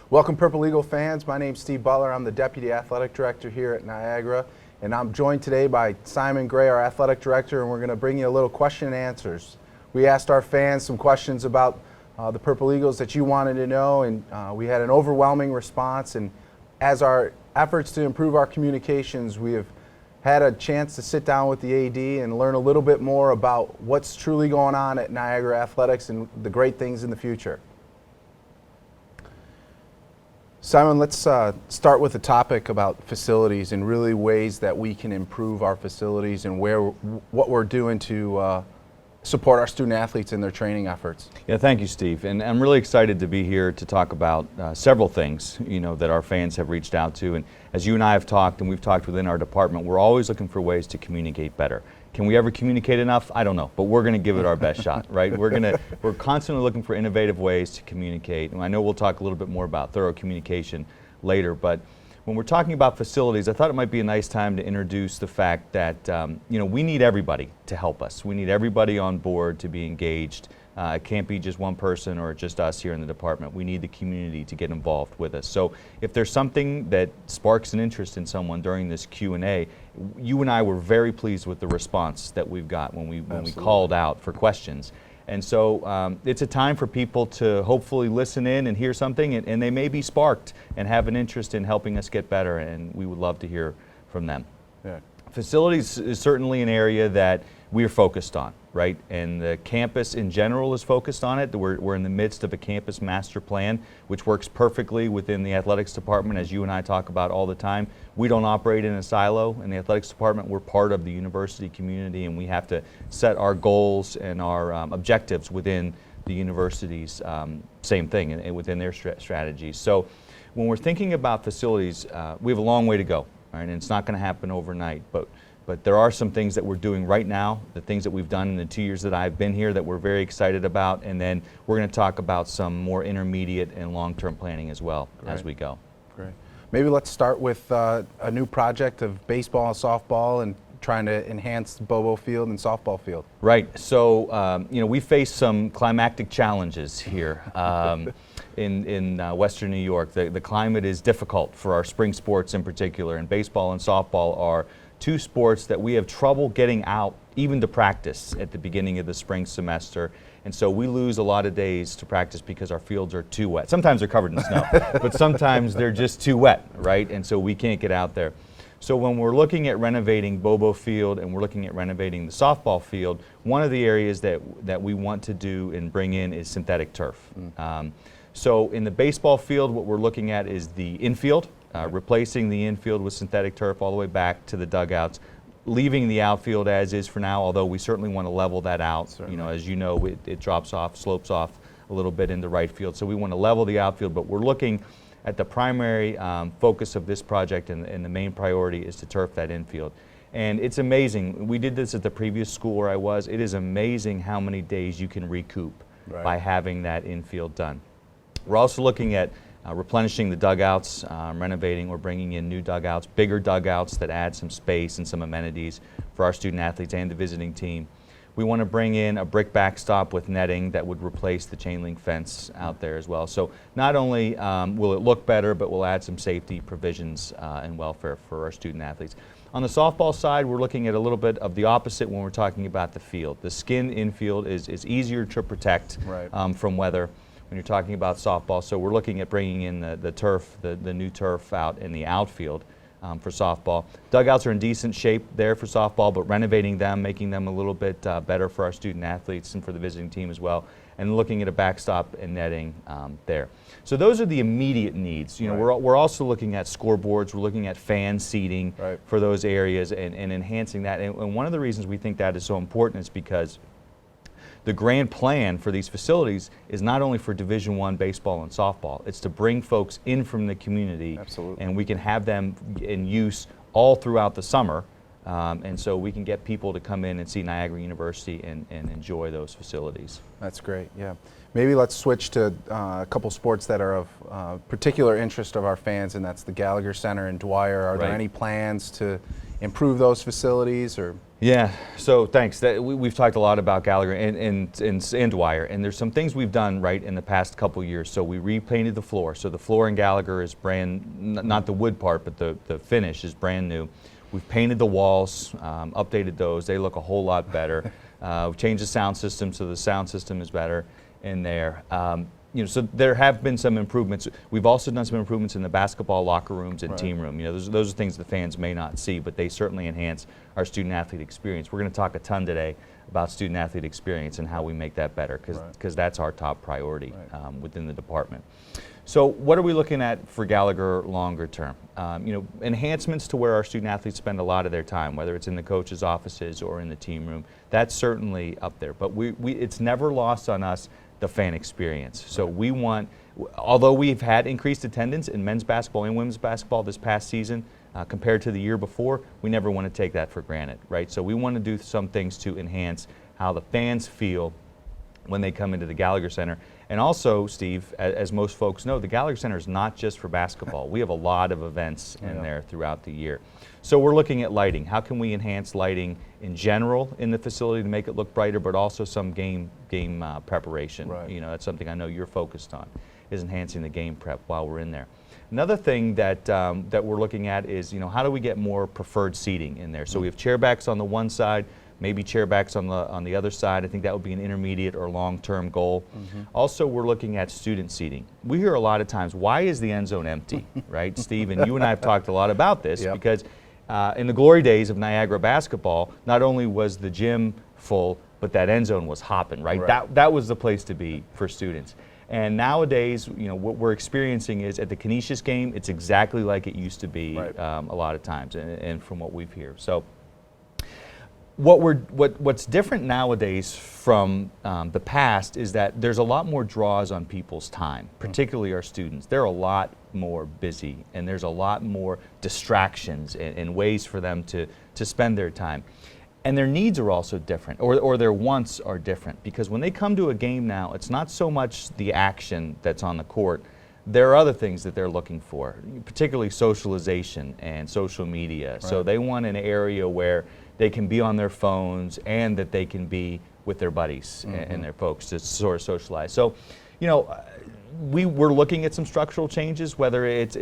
Welcome Purple Eagle fans. My name's Steve Butler. I'm the Deputy Athletic Director here at Niagara, and I'm joined today by Simon Gray, our Athletic Director, and we're going to bring you a little question and answers. We asked our fans some questions about the Purple Eagles that you wanted to know, and we had an overwhelming response. And as our efforts to improve our communications, we have had a chance to sit down with the AD and learn a little bit more about what's truly going on at Niagara Athletics and the great things in the future. Simon, let's start with a topic about facilities and really ways that we can improve our facilities and what we're doing to support our student athletes in their training efforts. Yeah, thank you, Steve. And I'm really excited to be here to talk about several things, that our fans have reached out to. And as you and I have talked, and we've talked within our department, we're always looking for ways to communicate better. Can we ever communicate enough? I don't know, but we're going to give it our best shot, right? We're constantly looking for innovative ways to communicate. And I know we'll talk a little bit more about thorough communication later, but when we're talking about facilities, I thought it might be a nice time to introduce the fact that we need everybody to help us. We need everybody on board to be engaged. It can't be just one person or just us here in the department. We need the community to get involved with us. So if there's something that sparks an interest in someone during this Q&A, you and I were very pleased with the response that we've got when we called out for questions. And so it's a time for people to hopefully listen in and hear something, and they may be sparked and have an interest in helping us get better, and we would love to hear from them. Yeah. Facilities is certainly an area that we are focused on, right? And the campus in general is focused on it. We're in the midst of a campus master plan, which works perfectly within the athletics department, as you and I talk about all the time. We don't operate in a silo. In the athletics department, we're part of the university community, and we have to set our goals and our objectives within the university's same thing and within their strategies. So when we're thinking about facilities, we have a long way to go, right? And it's not going to happen overnight, but there are some things that we're doing right now, the things that we've done in the 2 years that I've been here that we're very excited about, and then we're going to talk about some more intermediate and long-term planning as well as we go. Great. Maybe let's start with a new project of baseball and softball and trying to enhance Bobo Field and softball field. Right. So, we face some climactic challenges here in Western New York. The climate is difficult for our spring sports in particular, and baseball and softball are two sports that we have trouble getting out even to practice at the beginning of the spring semester. And so we lose a lot of days to practice because our fields are too wet. Sometimes they're covered in snow, but sometimes they're just too wet, right? And so we can't get out there. So when we're looking at renovating Bobo Field and we're looking at renovating the softball field, one of the areas that we want to do and bring in is synthetic turf. So in the baseball field, what we're looking at is the infield, replacing the infield with synthetic turf all the way back to the dugouts, leaving the outfield as is for now, although we certainly want to level that out. Certainly. As you know, it drops off, slopes off a little bit into right field. So we want to level the outfield, but we're looking at the primary focus of this project, and the main priority is to turf that infield. And it's amazing. We did this at the previous school where I was. It is amazing how many days you can recoup by having that infield done. We're also looking at replenishing the dugouts, renovating or bringing in new dugouts, bigger dugouts that add some space and some amenities for our student athletes and the visiting team. We want to bring in a brick backstop with netting that would replace the chain link fence out there as well. So not only will it look better, but we'll add some safety provisions and welfare for our student athletes. On the softball side, we're looking at a little bit of the opposite when we're talking about the field. The skin infield is easier to protect from weather when you're talking about softball. So we're looking at bringing in the turf, the new turf out in the outfield for softball. Dugouts are in decent shape there for softball, but renovating them, making them a little bit better for our student athletes and for the visiting team as well, and looking at a backstop and netting there. So those are the immediate needs. We're also looking at scoreboards, we're looking at fan seating for those areas and enhancing that. And one of the reasons we think that is so important is because the grand plan for these facilities is not only for Division I baseball and softball, it's to bring folks in from the community. Absolutely. And we can have them in use all throughout the summer, and so we can get people to come in and see Niagara University and enjoy those facilities. That's great, yeah. Maybe let's switch to a couple sports that are of particular interest of our fans, and that's the Gallagher Center and Dwyer. Are there any plans to improve those facilities? Or Yeah, so thanks. We've talked a lot about Gallagher and Dwyer, and there's some things we've done right in the past couple years. So we repainted the floor. So the floor in Gallagher is not the wood part, but the finish is brand new. We've painted the walls, updated those. They look a whole lot better. We've changed the sound system, so the sound system is better in there. So there have been some improvements. We've also done some improvements in the basketball locker rooms and team room. Those are things the fans may not see, but they certainly enhance our student-athlete experience. We're going to talk a ton today about student-athlete experience and how we make that better, because that's our top priority within the department. So what are we looking at for Gallagher longer term? Enhancements to where our student-athletes spend a lot of their time, whether it's in the coaches' offices or in the team room. That's certainly up there, but it's never lost on us the fan experience. So we want, although we've had increased attendance in men's basketball and women's basketball this past season compared to the year before, we never want to take that for granted, right? So we want to do some things to enhance how the fans feel when they come into the Gallagher Center. And also, Steve, as most folks know, the Gallagher Center is not just for basketball. We have a lot of events in there throughout the year. So we're looking at lighting. How can we enhance lighting in general in the facility to make it look brighter, but also some game preparation. That's something I know you're focused on, is enhancing the game prep while we're in there. Another thing that we're looking at is, how do we get more preferred seating in there? So we have chairbacks on the one side, maybe chairbacks on the other side. I think that would be an intermediate or long-term goal. Also, we're looking at student seating. We hear a lot of times, why is the end zone empty, right, Steve? And you and I have talked a lot about this because in the glory days of Niagara basketball, not only was the gym full, but that end zone was hopping, right? That was the place to be for students. And nowadays, what we're experiencing is at the Canisius game, it's exactly like it used to be a lot of times, and from what we've heard. So what's different nowadays from the past is that there's a lot more draws on people's time, particularly our students. They're a lot more busy, and there's a lot more distractions and ways for them to spend their time. And their needs are also different, or their wants are different, because when they come to a game now, it's not so much the action that's on the court. There are other things that they're looking for, particularly socialization and social media. So they want an area where they can be on their phones and that they can be with their buddies and their folks to sort of socialize. So, we're looking at some structural changes, whether it's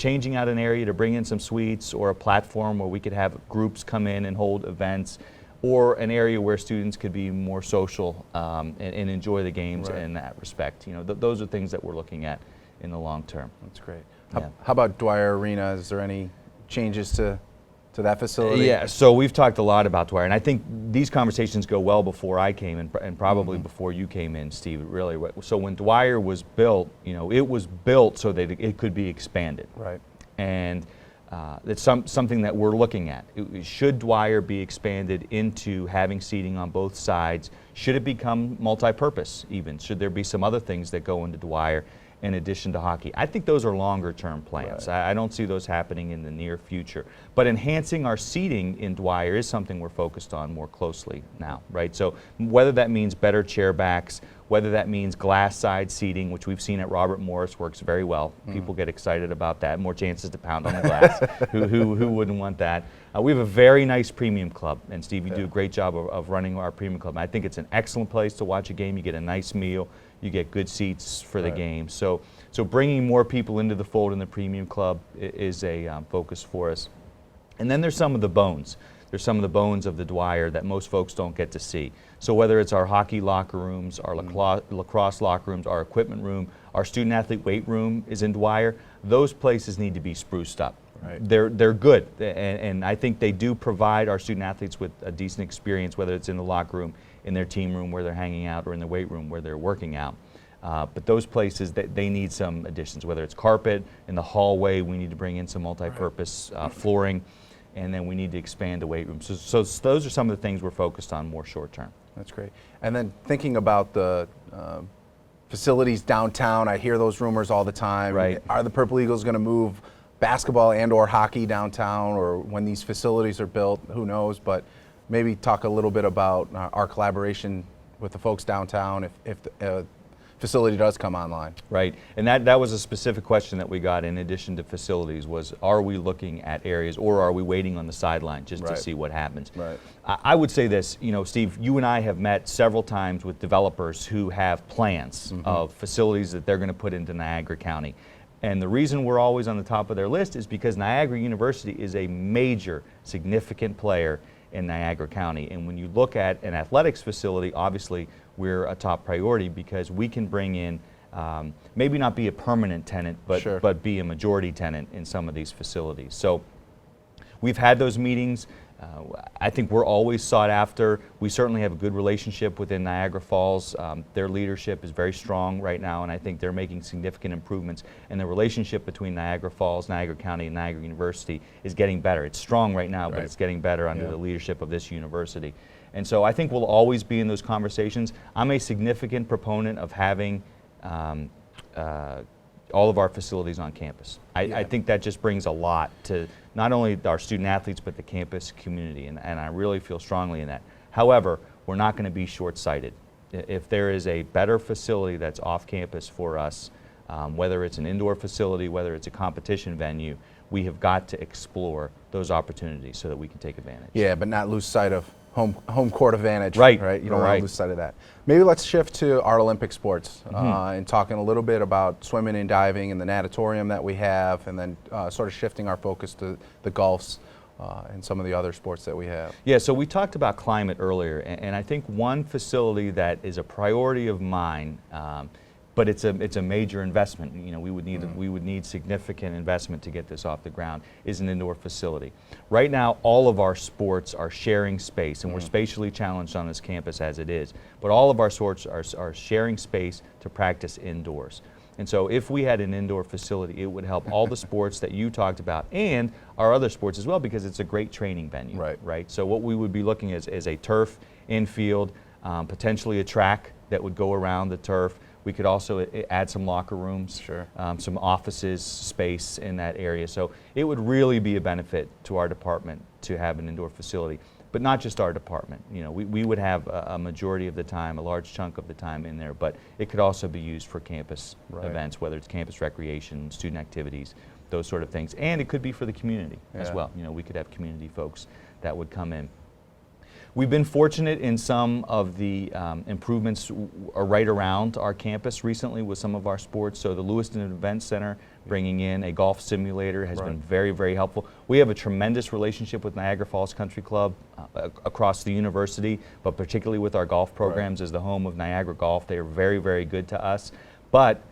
changing out an area to bring in some suites, or a platform where we could have groups come in and hold events, or an area where students could be more social and enjoy the games in that respect. Those are things that we're looking at in the long term. That's great. How about Dwyer Arena? Is there any changes to that facility? Yeah, so we've talked a lot about Dwyer, and I think these conversations go well before I came and probably before you came in, Steve, really. So when Dwyer was built, it was built so that it could be expanded. Right. And it's something that we're looking at. Should Dwyer be expanded into having seating on both sides? Should it become multi-purpose even? Should there be some other things that go into Dwyer in addition to hockey? I think those are longer term plans. I don't see those happening in the near future. But enhancing our seating in Dwyer is something we're focused on more closely now, right? So whether that means better chair backs, whether that means glass side seating, which we've seen at Robert Morris works very well. People get excited about that. More chances to pound on the glass. Who wouldn't want that? We have a very nice premium club, and Steve, you do a great job of running our premium club. I think it's an excellent place to watch a game. You get a nice meal. You get good seats for the game. So bringing more people into the fold in the premium club is a focus for us. And then there's some of the bones. There's some of the bones of the Dwyer that most folks don't get to see. So whether it's our hockey locker rooms, our lacrosse locker rooms, our equipment room, our student athlete weight room is in Dwyer, those places need to be spruced up. They're good, and I think they do provide our student athletes with a decent experience, whether it's in the locker room, in their team room where they're hanging out, or in the weight room where they're working out. But those places, they need some additions, whether it's carpet, in the hallway we need to bring in some multi-purpose flooring, and then we need to expand the weight room. So those are some of the things we're focused on more short term. That's great. And then thinking about the facilities downtown, I hear those rumors all the time. Are the Purple Eagles going to move basketball and or hockey downtown, or when these facilities are built? Who knows? But maybe talk a little bit about our collaboration with the folks downtown. If facility does come online. Right, and that was a specific question that we got in addition to facilities was, are we looking at areas or are we waiting on the sideline just to see what happens? Right. I would say this, Steve, you and I have met several times with developers who have plans of facilities that they're going to put into Niagara County. And the reason we're always on the top of their list is because Niagara University is a major, significant player in Niagara County. And when you look at an athletics facility, obviously we're a top priority because we can bring in, maybe not be a permanent tenant, but be a majority tenant in some of these facilities. So we've had those meetings. I think we're always sought after. We certainly have a good relationship within Niagara Falls. Their leadership is very strong right now, and I think they're making significant improvements. And the relationship between Niagara Falls, Niagara County, and Niagara University is getting better. It's strong right now, but it's getting better under the leadership of this university. And so I think we'll always be in those conversations. I'm a significant proponent of having all of our facilities on campus. I think that just brings a lot to not only our student athletes, but the campus community, and I really feel strongly in that. However, we're not going to be short-sighted. If there is a better facility that's off campus for us, whether it's an indoor facility, whether it's a competition venue, we have got to explore those opportunities so that we can take advantage. Yeah, but not lose sight of home court advantage. Right. You don't want to lose sight of that. Maybe let's shift to our Olympic sports and talking a little bit about swimming and diving and the natatorium that we have, and then sort of shifting our focus to the golfs and some of the other sports that we have. Yeah, so we talked about climate earlier, and I think one facility that is a priority of mine, but it's a major investment. We would need significant investment to get this off the ground, is an indoor facility. Right now, all of our sports are sharing space, and we're spatially challenged on this campus as it is. But all of our sports are sharing space to practice indoors. And so if we had an indoor facility, it would help all the sports that you talked about and our other sports as well, because it's a great training venue. Right. So what we would be looking at is a turf infield, potentially a track that would go around the turf. We could also add some locker rooms, some offices, space in that area. So it would really be a benefit to our department to have an indoor facility, but not just our department. We would have a majority of the time, a large chunk of the time in there, but it could also be used for campus events, whether it's campus recreation, student activities, those sort of things. And it could be for the community as well. We could have community folks that would come in. We've been fortunate in some of the improvements right around our campus recently with some of our sports. So the Lewiston Event Center bringing in a golf simulator has been very, very helpful. We have a tremendous relationship with Niagara Falls Country Club across the university, but particularly with our golf programs as the home of Niagara Golf. They are very, very good to us. But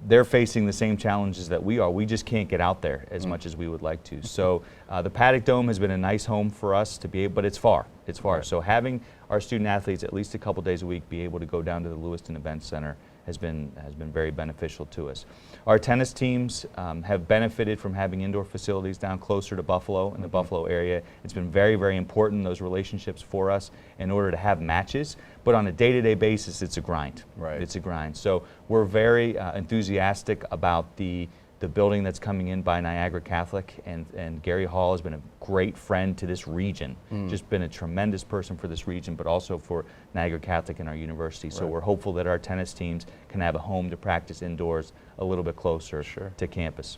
they're facing the same challenges that we are. We just can't get out there as much as we would like to. So the Paddock Dome has been a nice home for us to be able, but it's far. It's far. So having our student athletes at least a couple days a week be able to go down to the Lewiston Event Center has been very beneficial to us. Our tennis teams have benefited from having indoor facilities down closer to Buffalo, in the Buffalo area. It's been very, very important, those relationships for us, in order to have matches. But on a day-to-day basis, it's a grind. It's a grind. So we're very enthusiastic about the building that's coming in by Niagara Catholic, and Gary Hall has been a great friend to this region, just been a tremendous person for this region, but also for Niagara Catholic and our university. So we're hopeful that our tennis teams can have a home to practice indoors a little bit closer to campus.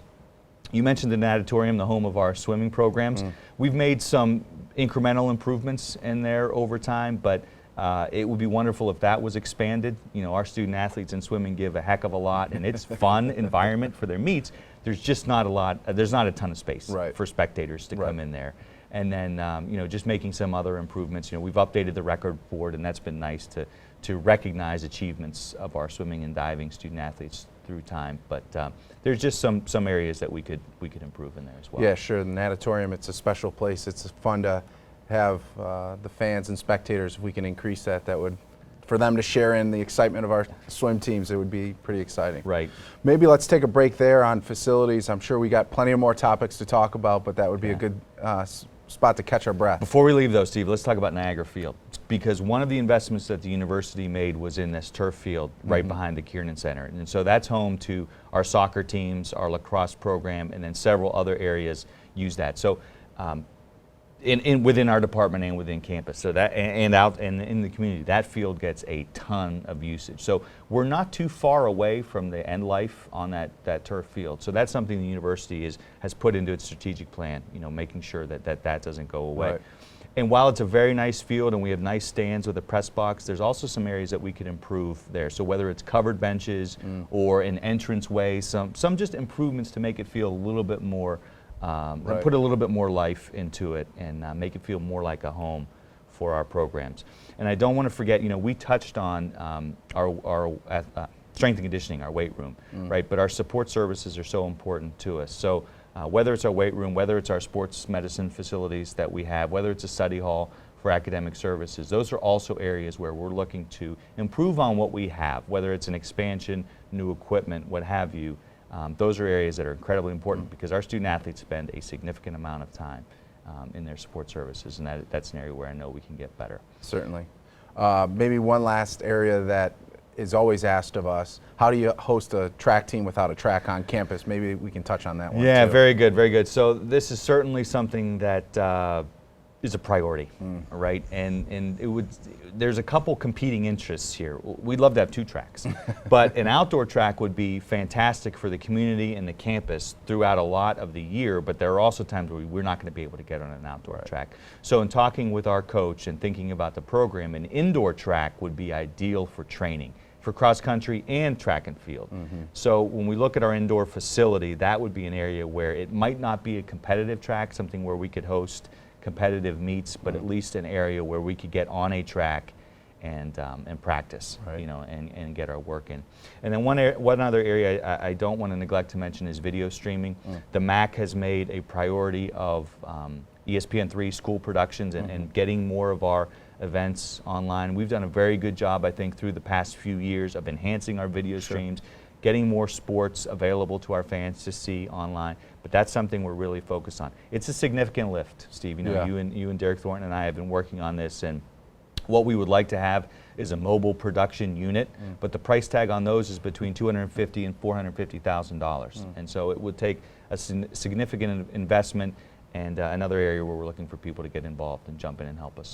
You mentioned the natatorium, the home of our swimming programs. We've made some incremental improvements in there over time, but it would be wonderful if that was expanded. Our student athletes in swimming give a heck of a lot, and it's fun environment for their meets. There's just not a lot, there's not a ton of space for spectators to come in there. And then, just making some other improvements. We've updated the record board, and that's been nice to recognize achievements of our swimming and diving student athletes through time. But there's just some areas that we could improve in there as well. Yeah, sure. The natatorium, it's a special place. It's fun to have the fans and spectators. If we can increase that, that would, for them to share in the excitement of our swim teams, it would be pretty exciting. Right. Maybe let's take a break there on facilities. I'm sure we got plenty of more topics to talk about, but that would be a good spot to catch our breath. Before we leave though, Steve, let's talk about Niagara Field, because one of the investments that the university made was in this turf field right behind the Kiernan Center. And so that's home to our soccer teams, our lacrosse program, and then several other areas use that. So within our department and within campus. So that and out and in the community, that field gets a ton of usage. So we're not too far away from the end life on that turf field. So that's something the university has put into its strategic plan. Making sure that doesn't go away. Right. And while it's a very nice field and we have nice stands with a press box, there's also some areas that we could improve there. So whether it's covered benches or an entranceway, some just improvements to make it feel a little bit more, Right. put a little bit more life into it and make it feel more like a home for our programs. And I don't want to forget, we touched on our strength and conditioning, our weight room, right? But our support services are so important to us. So whether it's our weight room, whether it's our sports medicine facilities that we have, whether it's a study hall for academic services, those are also areas where we're looking to improve on what we have, whether it's an expansion, new equipment, what have you. Those are areas that are incredibly important because our student athletes spend a significant amount of time in their support services, and that's an area where I know we can get better. Certainly. Maybe one last area that is always asked of us: how do you host a track team without a track on campus? Maybe we can touch on that one. Yeah, too. very good, very good. So this is certainly something that is a priority, right? And there's a couple competing interests here. We'd love to have 2 tracks, but an outdoor track would be fantastic for the community and the campus throughout a lot of the year, but there are also times where we're not going to be able to get on an outdoor track. So in talking with our coach and thinking about the program, an indoor track would be ideal for training, for cross country and track and field. So when we look at our indoor facility, that would be an area where it might not be a competitive track, something where we could host competitive meets, but at least an area where we could get on a track and practice, Right. and get our work in. And then one other area I don't want to neglect to mention is video streaming. The MAC has made a priority of ESPN3 school productions and getting more of our events online. We've done a very good job, I think, through the past few years of enhancing our video streams, getting more sports available to our fans to see online. But that's something we're really focused on. It's a significant lift, Steve. Yeah. You and Derek Thornton and I have been working on this, and what we would like to have is a mobile production unit, but the price tag on those is between $250,000 and $450,000. And so it would take a significant investment, and another area where we're looking for people to get involved and jump in and help us.